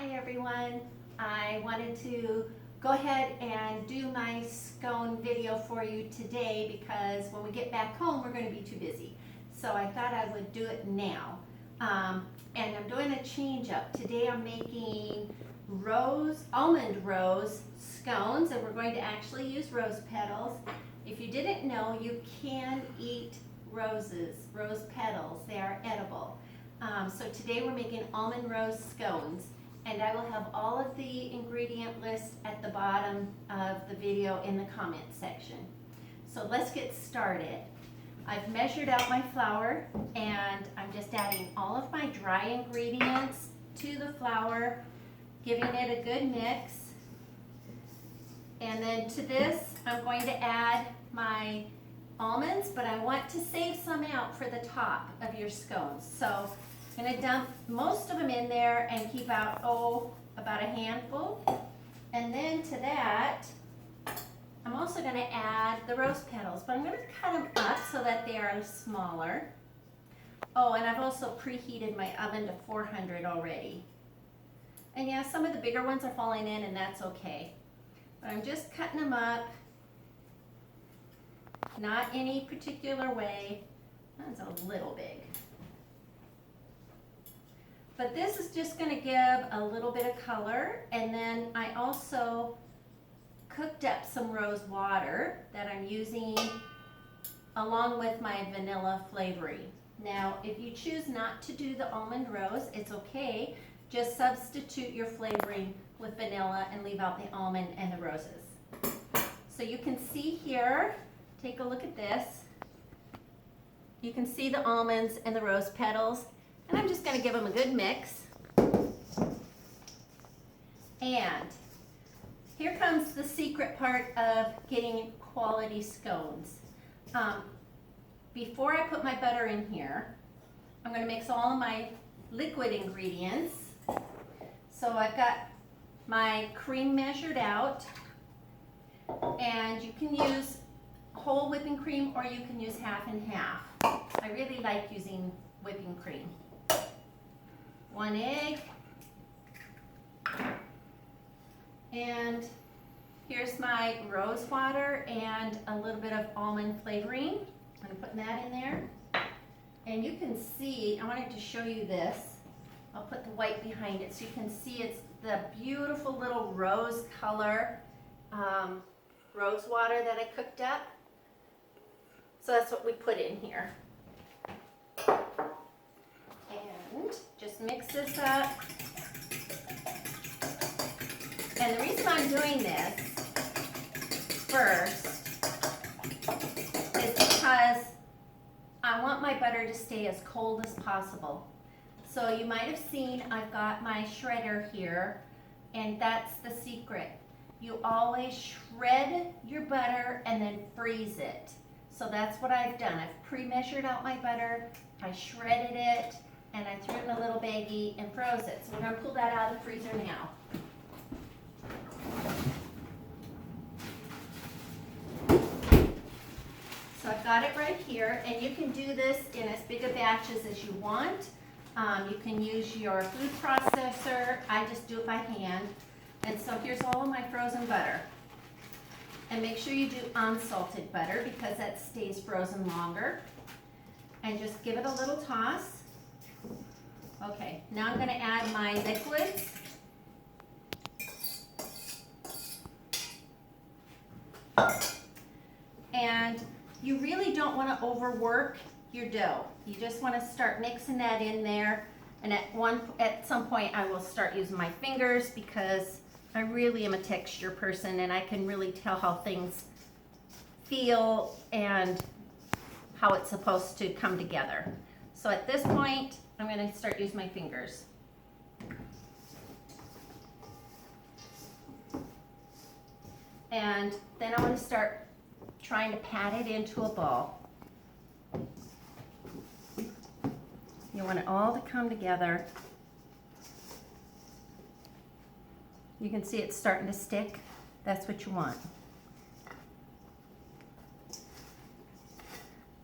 Hi everyone. I wanted to go ahead and do my scone video for you today because when we get back home we're going to be too busy. So I thought I would do it now. And I'm doing a change up. Today I'm making almond rose scones, and we're going to actually use rose petals. If you didn't know, you can eat rose petals. They are edible. So today we're making almond rose scones, and I will have all of the ingredient list at the bottom of the video in the comment section. So let's get started. I've measured out my flour, and I'm just adding all of my dry ingredients to the flour, giving it a good mix. And then to this, I'm going to add my almonds, but I want to save some out for the top of your scones. So I'm going to dump most of them in there and keep out, about a handful. And then to that, I'm also going to add the rose petals, but I'm going to cut them up so that they are smaller. Oh, and I've also preheated my oven to 400 already. And yeah, some of the bigger ones are falling in, and that's okay. But I'm just cutting them up, not any particular way. That's a little big. But this is just going to give a little bit of color, and then I also cooked up some rose water that I'm using along with my vanilla flavoring. Now, if you choose not to do the almond rose, it's okay. Just substitute your flavoring with vanilla and leave out the almond and the roses. So you can see here, take a look at this. You can see the almonds and the rose petals, and I'm just going to give them a good mix. And here comes the secret part of getting quality scones. Before I put my butter in here, I'm going to mix all of my liquid ingredients. So I've got my cream measured out, and you can use whole whipping cream or you can use half and half. I really like using whipping cream. 1 egg, and here's my rose water and a little bit of almond flavoring. I'm putting that in there. And you can see, I wanted to show you this. I'll put the white behind it so you can see it's the beautiful little rose color rose water that I cooked up. So that's what we put in here. And just mix this up. And the reason I'm doing this first is because I want my butter to stay as cold as possible. So you might have seen I've got my shredder here, and that's the secret. You always shred your butter and then freeze it. So that's what I've done. I've pre-measured out my butter, I shredded it, and I threw it in a little baggie and froze it. So we're going to pull that out of the freezer now. So I've got it right here, and you can do this in as big a batches as you want. You can use your food processor. I just do it by hand. And so here's all of my frozen butter. And make sure you do unsalted butter because that stays frozen longer. And just give it a little toss. Okay, now I'm going to add my liquids. And you really don't want to overwork your dough. You just want to start mixing that in there, and at some point I will start using my fingers because I really am a texture person, and I can really tell how things feel and how it's supposed to come together. So at this point I'm going to start using my fingers. And then I want to start trying to pat it into a ball. You want it all to come together. You can see it's starting to stick. That's what you want.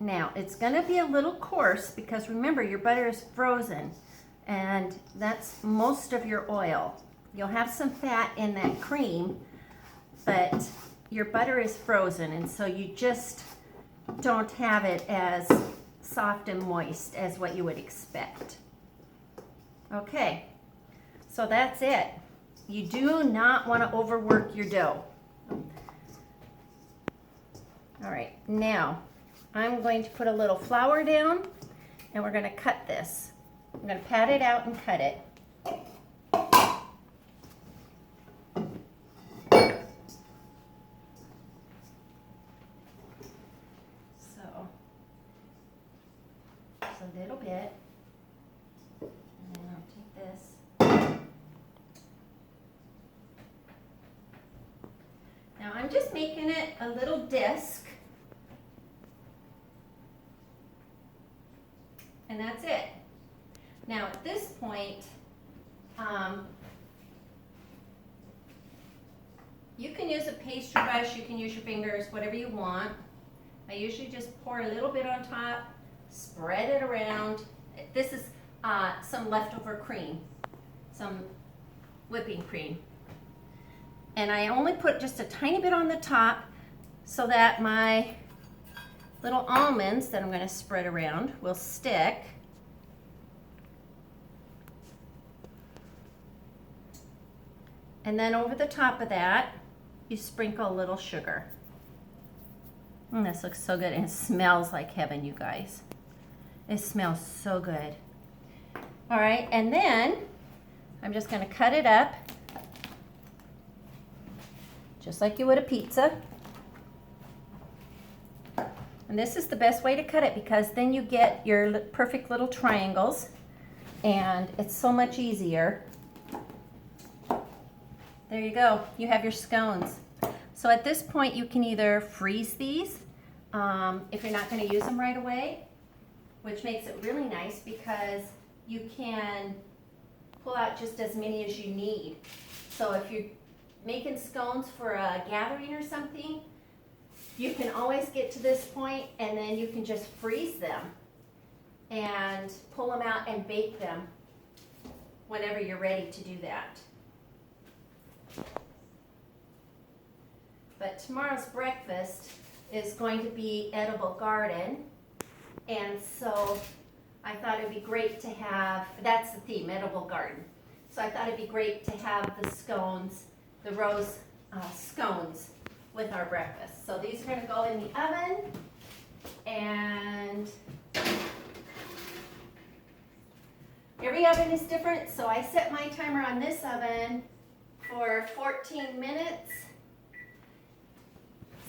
Now, it's going to be a little coarse because remember, your butter is frozen, and that's most of your oil. you'll have some fat in that cream, but your butter is frozen, and so you just don't have it as soft and moist as what you would expect. Okay, so that's it. You do not want to overwork your dough. All right, now I'm going to put a little flour down, and we're going to cut this. I'm going to pat it out and cut it. So, just a little bit, and then I'll take this. Now I'm just making it a little disc, and that's it. Now at this point, you can use a pastry brush, you can use your fingers, whatever you want. I usually just pour a little bit on top, spread it around. This is some leftover cream, some whipping cream. And I only put just a tiny bit on the top so that my little almonds that I'm going to spread around will stick. And then over the top of that, you sprinkle a little sugar. This looks so good, and it smells like heaven, you guys. It smells so good. All right, and then I'm just going to cut it up just like you would a pizza. And this is the best way to cut it, because then you get your perfect little triangles, and it's so much easier. There you go, you have your scones. So at this point you can either freeze these if you're not going to use them right away, which makes it really nice because you can pull out just as many as you need. So if you're making scones for a gathering or something, you can always get to this point, and then you can just freeze them and pull them out and bake them whenever you're ready to do that. But tomorrow's breakfast is going to be edible garden, and so I thought it'd be great to have, that's the theme, edible garden. So I thought it'd be great to have the scones, the rose scones with our breakfast. So these are going to go in the oven, and every oven is different, so I set my timer on this oven for 14 minutes.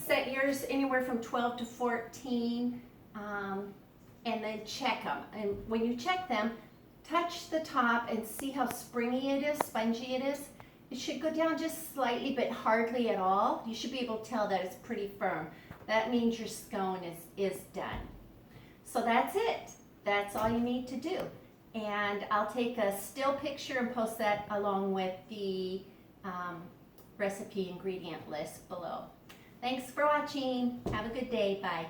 Set yours anywhere from 12 to 14, and then check them. And when you check them, touch the top and see how springy it is, spongy it is. It should go down just slightly, but hardly at all. You should be able to tell that it's pretty firm. That means your scone is done. So that's it. That's all you need to do. And I'll take a still picture and post that along with the recipe ingredient list below. Thanks for watching. Have a good day. Bye.